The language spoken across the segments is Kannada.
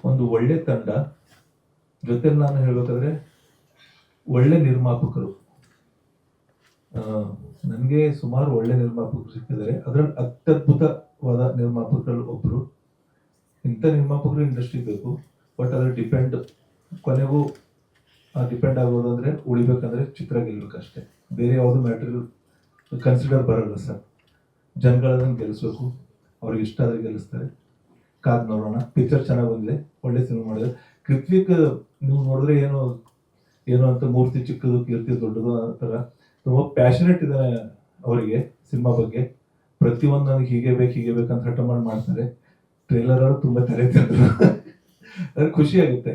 ಒಂದು ಒಳ್ಳೆ ತಂಡ ಜೊತೆ ನಾನು ಹೇಳ್ಬೇಕಾದ್ರೆ ಒಳ್ಳೆ ನಿರ್ಮಾಪಕರು. ನನಗೆ ಸುಮಾರು ಒಳ್ಳೆ ನಿರ್ಮಾಪಕರು ಸಿಕ್ಕಿದ್ದಾರೆ. ಅದರಲ್ಲಿ ಅತ್ಯದ್ಭುತವಾದ ನಿರ್ಮಾಪಕರು ಒಬ್ಬರು. ಇಂಥ ನಿರ್ಮಾಪಕರು ಇಂಡಸ್ಟ್ರಿ ಬೇಕು. ಬಟ್ ಅದ್ರ ಕೊನೆಗೂ ಡಿಪೆಂಡ್ ಆಗೋದು ಅಂದರೆ ಉಳಿಬೇಕಂದ್ರೆ ಚಿತ್ರ ಗೆಲ್ಬೇಕಷ್ಟೇ. ಬೇರೆ ಯಾವುದು ಮ್ಯಾಟರ್ ಕನ್ಸಿಡರ್ ಬರಲ್ಲ ಸರ್. ಜನಗಳನ್ನ ಗೆಲ್ಲಿಸ್ಬೇಕು, ಅವ್ರಿಗೆ ಇಷ್ಟ ಆದ್ರೆ ಗೆಲ್ಲಿಸ್ತಾರೆ. ಕಾದ್ ನೋಡೋಣ. ಪಿಕ್ಚರ್ ಚೆನ್ನಾಗಿ ಬಂದಿದೆ, ಒಳ್ಳೆ ಸಿನಿಮಾ ಮಾಡಿದೆ. ಕೃತ್ವಿಕ್ ನೀವು ನೋಡಿದ್ರೆ ಏನು ಅಂತ ಮೂರ್ತಿ ಚಿಕ್ಕದು ಕೀರ್ತಿ ದೊಡ್ಡದು ಆ ಥರ ತುಂಬ ಪ್ಯಾಷನೆಟ್ ಇದೆ ಅವರಿಗೆ ಸಿನಿಮಾ ಬಗ್ಗೆ. ಪ್ರತಿಯೊಂದು ನನಗೆ ಹೀಗೆ ಬೇಕಂತ ಹಠ ಮಾಡ್ತಾರೆ. ಟ್ರೇಲರ್ ಅವರು ತುಂಬ ತಲೆ ತಂದ್ರು. ಅದ್ರ ಖುಷಿ ಆಗುತ್ತೆ.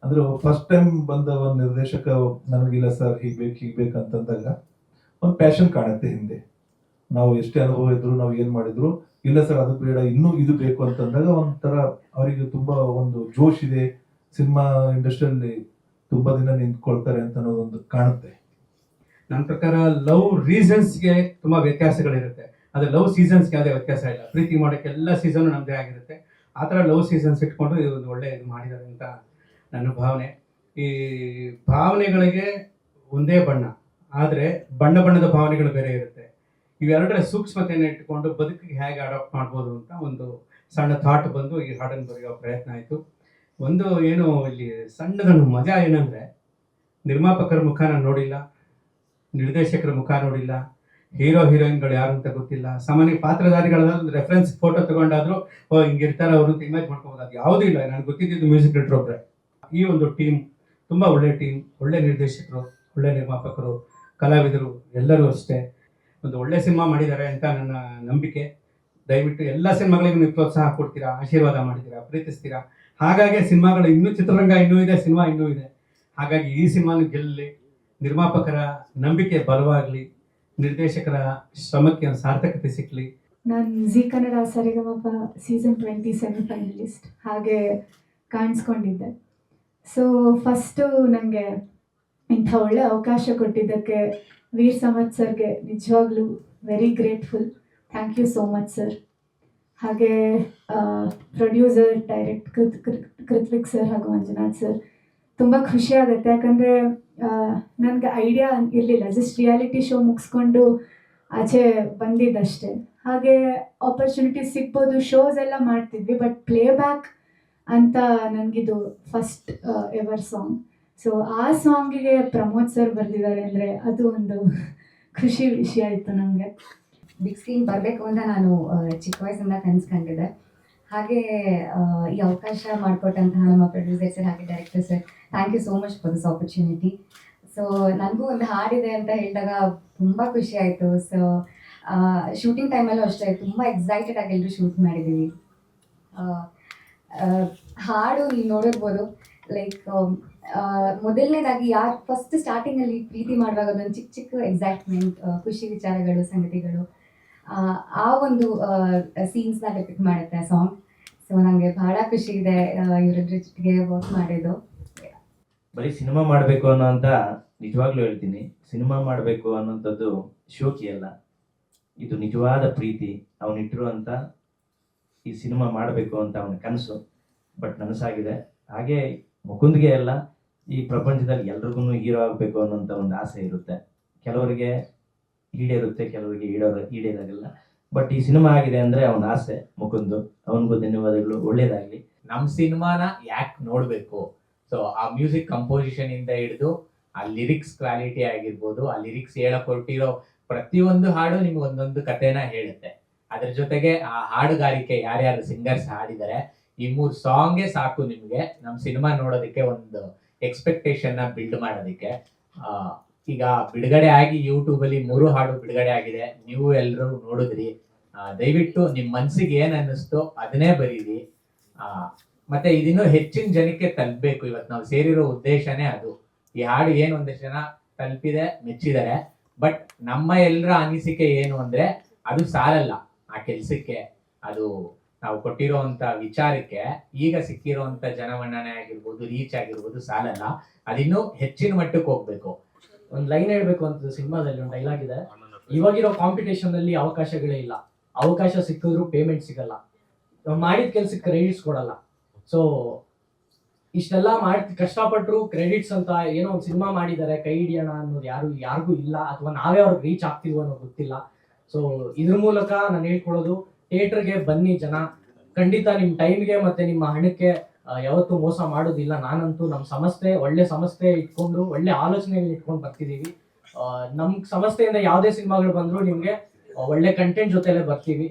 ಅಂದ್ರೆ ಫಸ್ಟ್ ಟೈಮ್ ಬಂದ ಒಂದು ನಿರ್ದೇಶಕ ನನಗಿಲ್ಲ ಸರ್ ಹೀಗೆ ಬೇಕಂತಂದಾಗ ಒಂದು ಪ್ಯಾಷನ್ ಕಾಣುತ್ತೆ ಹಿಂದೆ. ನಾವು ಎಷ್ಟೇ ಅನುಭವ ಇದ್ರು, ನಾವು ಏನ್ ಮಾಡಿದ್ರು, ಇಲ್ಲ ಸರ್ ಅದು ಬೇಡ, ಇನ್ನೂ ಇದು ಬೇಕು ಅಂತಂದಾಗ ಒಂಥರ ಅವರಿಗೆ ತುಂಬಾ ಒಂದು ಜೋಶ್ ಇದೆ. ಸಿನಿಮಾ ಇಂಡಸ್ಟ್ರಿಯಲ್ಲಿ ತುಂಬಾ ದಿನ ನಿಂತ್ಕೊಳ್ತಾರೆ ಅಂತ ಅನ್ನೋದೊಂದು ಕಾಣುತ್ತೆ. ನನ್ನ ಪ್ರಕಾರ ಲವ್ ರೀಸನ್ಸ್ಗೆ ತುಂಬಾ ವ್ಯತ್ಯಾಸಗಳಿರುತ್ತೆ. ಅದೇ ಲವ್ ಸೀಸನ್ಸ್ಗೆ ಯಾವುದೇ ವ್ಯತ್ಯಾಸ ಇಲ್ಲ. ಪ್ರೀತಿ ಮಾಡೋಕ್ಕೆ ಎಲ್ಲ ಸೀಸನ್ ನಮ್ಮದೇ ಆಗಿರುತ್ತೆ. ಆ ಥರ ಲವ್ ಸೀಸನ್ಸ್ ಇಟ್ಕೊಂಡು ಒಂದು ಒಳ್ಳೆ ಇದು ಮಾಡಿದ್ದಾರೆ ಅಂತ ನನ್ನ ಭಾವನೆ. ಈ ಭಾವನೆಗಳಿಗೆ ಒಂದೇ ಬಣ್ಣ, ಆದರೆ ಬಣ್ಣದ ಭಾವನೆಗಳು ಬೇರೆ ಇರುತ್ತೆ. ಇವೆರಡರ ಸೂಕ್ಷ್ಮತೆಯನ್ನು ಇಟ್ಟುಕೊಂಡು ಬದುಕಿಗೆ ಹೇಗೆ ಅಡಾಪ್ಟ್ ಮಾಡ್ಬೋದು ಅಂತ ಒಂದು ಸಣ್ಣ ಥಾಟ್ ಬಂದು ಈ ಹಾಡನ್ನು ಬರೆಯೋ ಪ್ರಯತ್ನ ಆಯಿತು. ಒಂದು ಏನು ಇಲ್ಲಿ ಸಣ್ಣದನ್ನು ಮಜಾ ಏನಂದರೆ, ನಿರ್ಮಾಪಕರ ಮುಖ ನಾನು ನೋಡಿಲ್ಲ, ನಿರ್ದೇಶಕರ ಮುಖ ನೋಡಿಲ್ಲ, ಹೀರೋ ಹೀರೋಯಿನ್ಗಳು ಯಾರು ಅಂತ ಗೊತ್ತಿಲ್ಲ. ಸಾಮಾನ್ಯ ಪಾತ್ರಧಾರಿಗಳ ರೆಫರೆನ್ಸ್ ಫೋಟೋ ತಗೊಂಡಾದ್ರು ಹಿಂಗಿರ್ತಾರೆ ಅವರು ಅಂತ ಇಮೇಜ್ ಮಾಡ್ಕೋಬೋದು. ಅದು ಯಾವುದೂ ಇಲ್ಲ. ನನಗೆ ಗೊತ್ತಿದ್ದು ಮ್ಯೂಸಿಕ್ ಡೈರೆಕ್ಟರ್ ಒಬ್ಬರೇ. ಈ ಒಂದು ಟೀಮ್ ತುಂಬ ಒಳ್ಳೆ ಟೀಮ್, ಒಳ್ಳೆ ನಿರ್ದೇಶಕರು, ಒಳ್ಳೆ ನಿರ್ಮಾಪಕರು, ಕಲಾವಿದರು ಎಲ್ಲರೂ ಅಷ್ಟೇ ಒಂದು ಒಳ್ಳೆ ಸಿನಿಮಾ ಮಾಡಿದ್ದಾರೆ ಅಂತ ನನ್ನ ನಂಬಿಕೆ. ದಯವಿಟ್ಟು ಎಲ್ಲ ಸಿನಿಮಾಗಳಿಗೂ ನೀವು ಪ್ರೋತ್ಸಾಹ ಕೊಡ್ತೀರಾ, ಆಶೀರ್ವಾದ ಮಾಡಿದ್ದೀರಾ, ಪ್ರೀತಿಸ್ತೀರಾ. ಹಾಗಾಗಿ ಸಿನಿಮಾಗಳು ಇನ್ನೂ ಚಿತ್ರರಂಗ ಇನ್ನೂ ಇದೆ, ಸಿನಿಮಾ ಇನ್ನೂ ಇದೆ. ಹಾಗಾಗಿ ಈ ಸಿನಿಮಾನು ಗೆಲ್ಲಲಿ, ನಿರ್ಮಾಪಕರ ನಂಬಿಕೆ ಬಲವಾಗಲಿ, ನಿರ್ದೇಶಕರ ಶ್ರಮಕ್ಕೆ ಒಂದು ಸಾರ್ಥಕತೆ ಸಿಕ್ಕಲಿ. ನಾನು ಜಿ ಕನ್ನಡ ಸರಿಗಮಪ ಸೀಸನ್ 20 ಸೆಮಿಫೈನಲಿಸ್ಟ್ ಹಾಗೆ ಕಾಣಿಸ್ಕೊಂಡಿದ್ದೆ. ಸೊ ಫಸ್ಟು ನನಗೆ ಇಂಥ ಒಳ್ಳೆ ಅವಕಾಶ ಕೊಟ್ಟಿದ್ದಕ್ಕೆ ವೀರ್ ಸಮರ್ಥ್ ಸರ್ಗೆ ನಿಜವಾಗ್ಲೂ very grateful. Thank you so much sir. ಹಾಗೆ ಪ್ರೊಡ್ಯೂಸರ್ ಕೃತ್ವಿಕ್ ಸರ್ ಹಾಗೂ ಮಂಜುನಾಥ್ ಸರ್, ತುಂಬ ಖುಷಿ ಆಗುತ್ತೆ. ಯಾಕಂದರೆ ನನಗೆ ಐಡಿಯಾ ಇರಲಿಲ್ಲ, ಜಸ್ಟ್ ರಿಯಾಲಿಟಿ ಶೋ ಮುಗಿಸ್ಕೊಂಡು ಆಚೆ ಬಂದಿದ್ದಷ್ಟೇ. ಹಾಗೆ ಆಪರ್ಚುನಿಟಿ ಸಿಗ್ಬೋದು, ಶೋಸ್ ಎಲ್ಲ ಮಾಡ್ತಿದ್ವಿ, ಬಟ್ ಪ್ಲೇಬ್ಯಾಕ್ ಅಂತ ನನಗಿದು ಫಸ್ಟ್ ಎವರ್ ಸಾಂಗ್. ಸೊ ಆ ಸಾಂಗಿಗೆ ಪ್ರಮೋದ್ ಸರ್ ಬರೆದಿದ್ದಾರೆ ಅಂದರೆ ಅದು ಒಂದು ಖುಷಿ ವಿಷಯ ಇತ್ತು ನನಗೆ. ಬಿಗ್ ಸ್ಕ್ರೀನ್ ಬರಬೇಕು ಅಂತ ನಾನು ಚಿಕ್ಕ ವಯಸ್ಸಿಂದ ಕನಸ್ಕೊಂಡಿದ್ದೆ. ಹಾಗೆ ಈ ಅವಕಾಶ ಮಾಡಿಕೊಟ್ಟಂತಹ ನಮ್ಮ ಪ್ರೊಡ್ಯೂಸರ್ ಸರ್ ಹಾಗೆ director sir, thank you so much for this opportunity. So ನನಗೂ ಒಂದು ಹಾಡಿದೆ ಅಂತ ಹೇಳಿದಾಗ ತುಂಬ ಖುಷಿ ಆಯಿತು. ಸೊ ಶೂಟಿಂಗ್ ಟೈಮಲ್ಲೂ ಅಷ್ಟೇ ತುಂಬ ಎಕ್ಸೈಟೆಡ್ ಆಗಿ ಎಲ್ಲರೂ ಶೂಟ್ ಮಾಡಿದ್ದೀವಿ. ಹಾಡು ನೀವು ನೋಡಿರ್ಬೋದು, ಲೈಕ್ ಮೊದಲನೇದಾಗಿ ಯಾರು ಫಸ್ಟ್ ಸ್ಟಾರ್ಟಿಂಗಲ್ಲಿ ಪ್ರೀತಿ ಮಾಡುವಾಗ ಅದೊಂದು ಚಿಕ್ಕ ಎಕ್ಸೈಟ್ಮೆಂಟ್, ಖುಷಿ ವಿಚಾರಗಳು, ಸಂಗತಿಗಳು, ಆ ಒಂದು ಸೀನ್ಸ್ನ ಡೆಪಿಕ್ಟ್ ಮಾಡುತ್ತೆ ಸಾಂಗ್. ಸೊ ನನಗೆ ಬಹಳ ಖುಷಿ ಇದೆ ಇವರಿಬ್ಬರ ಜೊತೆಗೆ ವರ್ಕ್ ಮಾಡಿದ್ದು. ಬರೀ ಸಿನಿಮಾ ಮಾಡಬೇಕು ಅನ್ನೋ ಅಂತ ನಿಜವಾಗ್ಲೂ ಹೇಳ್ತೀನಿ, ಸಿನಿಮಾ ಮಾಡಬೇಕು ಅನ್ನೋಂಥದ್ದು ಶೋಕಿ ಅಲ್ಲ, ಇದು ನಿಜವಾದ ಪ್ರೀತಿ. ಅವನಿಟ್ಟಿರುವಂಥ ಈ ಸಿನಿಮಾ ಮಾಡಬೇಕು ಅಂತ ಅವನ ಕನಸು, ಬಟ್ ನನಸಾಗಿದೆ. ಹಾಗೆ ಮುಕುಂದ್ಗೆ ಅಲ್ಲ, ಈ ಪ್ರಪಂಚದಲ್ಲಿ ಎಲ್ರಿಗೂ ಹೀರೋ ಆಗಬೇಕು ಅನ್ನೋಂಥ ಒಂದು ಆಸೆ ಇರುತ್ತೆ. ಕೆಲವರಿಗೆ ಈಡೇರುತ್ತೆ, ಕೆಲವರಿಗೆ ಈಡೇರಾಗಲ್ಲ. ಬಟ್ ಈ ಸಿನಿಮಾ ಆಗಿದೆ ಅಂದರೆ ಅವನ ಆಸೆ ಮುಕುಂದು. ಅವನಿಗೂ ಧನ್ಯವಾದಗಳು, ಒಳ್ಳೇದಾಗಲಿ. ನಮ್ಮ ಸಿನಿಮಾನ ಯಾಕೆ ನೋಡಬೇಕು? ಸೊ ಆ ಮ್ಯೂಸಿಕ್ ಕಂಪೋಸಿಷನ್ ಇಂದ ಹಿಡಿದು ಆ ಲಿರಿಕ್ಸ್ ಕ್ವಾಲಿಟಿ ಆಗಿರ್ಬೋದು, ಆ ಲಿರಿಕ್ಸ್ ಹೇಳಕ್ ಹೊರಟಿರೋ ಪ್ರತಿಯೊಂದು ಹಾಡು ನಿಮ್ಗೆ ಒಂದೊಂದು ಕಥೆನ ಹೇಳುತ್ತೆ. ಅದ್ರ ಜೊತೆಗೆ ಆ ಹಾಡುಗಾರಿಕೆ ಯಾರ್ಯಾರು ಸಿಂಗರ್ಸ್ ಹಾಡಿದ್ದಾರೆ, ಈ 3 ಸಾಂಗೇ ಸಾಕು ನಿಮ್ಗೆ ನಮ್ಮ ಸಿನಿಮಾ ನೋಡೋದಕ್ಕೆ ಒಂದು ಎಕ್ಸ್ಪೆಕ್ಟೇಷನ್ ನ ಬಿಲ್ಡ್ ಮಾಡೋದಕ್ಕೆ. ಈಗ ಬಿಡುಗಡೆ ಆಗಿ ಯೂಟ್ಯೂಬಲ್ಲಿ 3 ಹಾಡು ಬಿಡುಗಡೆ ಆಗಿದೆ, ನೀವು ಎಲ್ಲರೂ ನೋಡಿದ್ರಿ. ದಯವಿಟ್ಟು ನಿಮ್ಮ ಮನ್ಸಿಗೆ ಏನ್ ಅನ್ನಿಸ್ತೋ ಅದನ್ನೇ ಬರೀರಿ. ಮತ್ತೆ ಇದಿನ್ನೂ ಹೆಚ್ಚಿನ ಜನಕ್ಕೆ ತಲುಪಬೇಕು. ಇವತ್ತು ನಾವು ಸೇರಿರೋ ಉದ್ದೇಶನೇ ಅದು. ಈ ಹಾಡು ಏನು ಒಂದಷ್ಟು ಜನ ತಲುಪಿದೆ, ಮೆಚ್ಚಿದ್ದಾರೆ. ಬಟ್ ನಮ್ಮ ಎಲ್ಲರ ಅನಿಸಿಕೆ ಏನು ಅಂದ್ರೆ, ಅದು ಸಾಲಲ್ಲ ಆ ಕೆಲ್ಸಕ್ಕೆ, ಅದು ನಾವು ಕೊಟ್ಟಿರೋಂಥ ವಿಚಾರಕ್ಕೆ ಈಗ ಸಿಕ್ಕಿರೋಂಥ ಜನಮನ್ನಣೆ ಆಗಿರ್ಬೋದು, ರೀಚ್ ಆಗಿರ್ಬೋದು ಸಾಲಲ್ಲ. ಅದಿನ್ನೂ ಹೆಚ್ಚಿನ ಮಟ್ಟಕ್ಕೆ ಹೋಗ್ಬೇಕು. ಒಂದು ಲೈನ್ ಹೇಳ್ಬೇಕು ಅಂತ ಸಿನಿಮಾದಲ್ಲಿ ಒಂದು ಡೈಲಾಗ್ ಇದೆ, ಇವಾಗಿರೋ ಕಾಂಪಿಟೇಷನ್ ಅಲ್ಲಿ ಅವಕಾಶಗಳೇ ಇಲ್ಲ, ಅವಕಾಶ ಸಿಕ್ಕಿದ್ರು ಪೇಮೆಂಟ್ ಸಿಗಲ್ಲ, ಮಾಡಿದ ಕೆಲ್ಸಕ್ಕೆ ಕ್ರೆಡಿಟ್ಸ್ ಕೊಡಲ್ಲ. ಸೊ ಇಷ್ಟೆಲ್ಲ ಕಷ್ಟಪಟ್ಟರು ಕ್ರೆಡಿಟ್ಸ್ ಅಂತ ಏನೋ ಒಂದು ಸಿನಿಮಾ ಮಾಡಿದ್ದಾರೆ ಕೈ ಹಿಡಿಯೋಣ ಅನ್ನೋದು ಯಾರಿಗೂ ಇಲ್ಲ, ಅಥವಾ ನಾವೇ ಅವ್ರಿಗೆ ರೀಚ್ ಆಗ್ತೀವೋ ಅನ್ನೋದು ಗೊತ್ತಿಲ್ಲ. ಸೊ ಇದ್ರ ಮೂಲಕ ನಾನು ಹೇಳ್ಕೊಳ್ಳೋದು, ಥಿಯೇಟರ್ಗೆ ಬನ್ನಿ ಜನ, ಖಂಡಿತ ನಿಮ್ಮ ಟೈಮ್ಗೆ ಮತ್ತೆ ನಿಮ್ಮ ಹಣಕ್ಕೆ ಯಾವತ್ತೂ ಮೋಸ ಮಾಡೋದಿಲ್ಲ. ನಾನಂತೂ ನಮ್ಮ ಸಂಸ್ಥೆ ಒಳ್ಳೆ ಸಂಸ್ಥೆ ಇಟ್ಕೊಂಡು ಒಳ್ಳೆ ಆಲೋಚನೆಗಳು ಇಟ್ಕೊಂಡು ಬರ್ತಿದ್ದೀವಿ. ನಮ್ಮ ಸಂಸ್ಥೆಯಿಂದ ಯಾವುದೇ ಸಿನಿಮಾಗಳು ಬಂದರೂ ನಿಮಗೆ ಒಳ್ಳೆ ಕಂಟೆಂಟ್ ಜೊತೆಲೆ ಬರ್ತೀವಿ.